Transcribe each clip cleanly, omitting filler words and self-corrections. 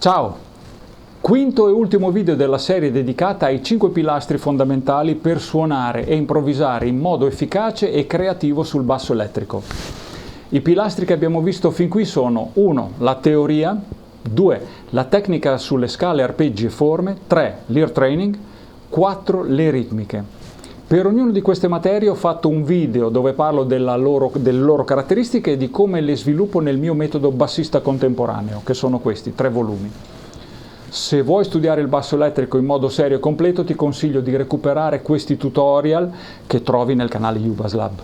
Ciao! Quinto e ultimo video della serie dedicata ai 5 pilastri fondamentali per suonare e improvvisare in modo efficace e creativo sul basso elettrico. I pilastri che abbiamo visto fin qui sono 1. La teoria, 2. La tecnica sulle scale, arpeggi e forme, 3. L'ear training, 4. Le ritmiche. Per ognuna di queste materie ho fatto un video dove parlo delle loro caratteristiche e di come le sviluppo nel mio metodo bassista contemporaneo, che sono questi, 3 volumi. Se vuoi studiare il basso elettrico in modo serio e completo ti consiglio di recuperare questi tutorial che trovi nel canale U-Bass-Lab.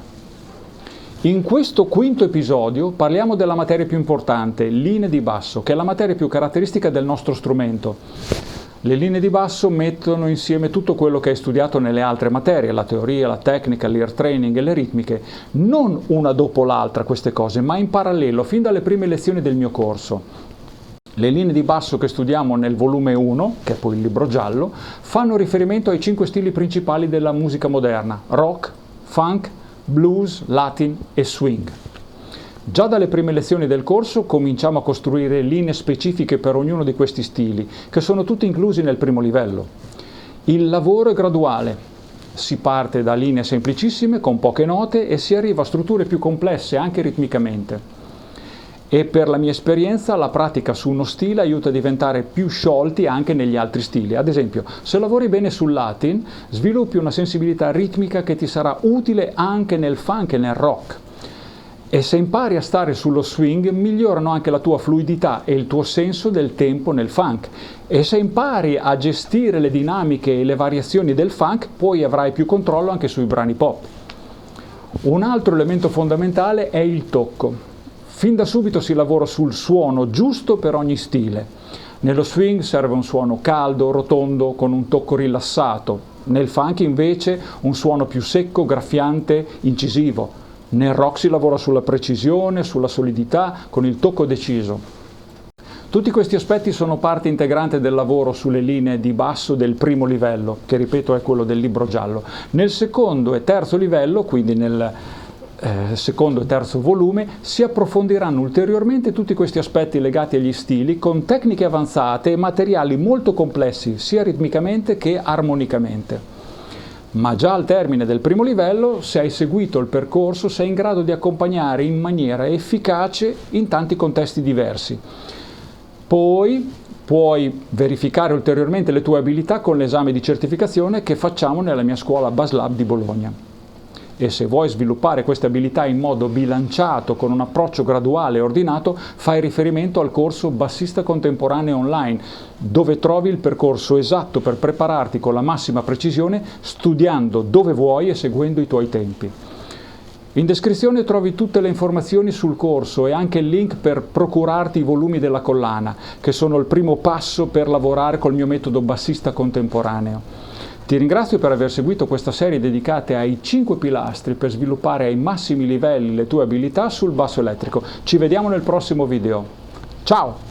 In questo quinto episodio parliamo della materia più importante, linee di basso, che è la materia più caratteristica del nostro strumento. Le linee di basso mettono insieme tutto quello che hai studiato nelle altre materie, la teoria, la tecnica, l'ear training e le ritmiche, non una dopo l'altra queste cose, ma in parallelo, fin dalle prime lezioni del mio corso. Le linee di basso che studiamo nel volume 1, che è poi il libro giallo, fanno riferimento ai 5 stili principali della musica moderna: rock, funk, blues, latin e swing. Già dalle prime lezioni del corso cominciamo a costruire linee specifiche per ognuno di questi stili, che sono tutti inclusi nel primo livello. Il lavoro è graduale. Si parte da linee semplicissime con poche note e si arriva a strutture più complesse anche ritmicamente. E per la mia esperienza la pratica su uno stile aiuta a diventare più sciolti anche negli altri stili. Ad esempio, se lavori bene sul latin, sviluppi una sensibilità ritmica che ti sarà utile anche nel funk e nel rock. E se impari a stare sullo swing, migliorano anche la tua fluidità e il tuo senso del tempo nel funk. E se impari a gestire le dinamiche e le variazioni del funk, poi avrai più controllo anche sui brani pop. Un altro elemento fondamentale è il tocco. Fin da subito si lavora sul suono giusto per ogni stile. Nello swing serve un suono caldo, rotondo, con un tocco rilassato. Nel funk invece un suono più secco, graffiante, incisivo. Nel rock si lavora sulla precisione, sulla solidità, con il tocco deciso. Tutti questi aspetti sono parte integrante del lavoro sulle linee di basso del primo livello, che ripeto è quello del libro giallo. Nel secondo e terzo livello, quindi nel secondo e terzo volume, si approfondiranno ulteriormente tutti questi aspetti legati agli stili con tecniche avanzate e materiali molto complessi, sia ritmicamente che armonicamente. Ma già al termine del primo livello, se hai seguito il percorso, sei in grado di accompagnare in maniera efficace in tanti contesti diversi. Poi puoi verificare ulteriormente le tue abilità con l'esame di certificazione che facciamo nella mia scuola U-Bass-Lab di Bologna. E se vuoi sviluppare queste abilità in modo bilanciato, con un approccio graduale e ordinato, fai riferimento al corso Bassista Contemporaneo Online, dove trovi il percorso esatto per prepararti con la massima precisione, studiando dove vuoi e seguendo i tuoi tempi. In descrizione trovi tutte le informazioni sul corso e anche il link per procurarti i volumi della collana, che sono il primo passo per lavorare col mio metodo bassista contemporaneo. Ti ringrazio per aver seguito questa serie dedicata ai 5 pilastri per sviluppare ai massimi livelli le tue abilità sul basso elettrico. Ci vediamo nel prossimo video. Ciao!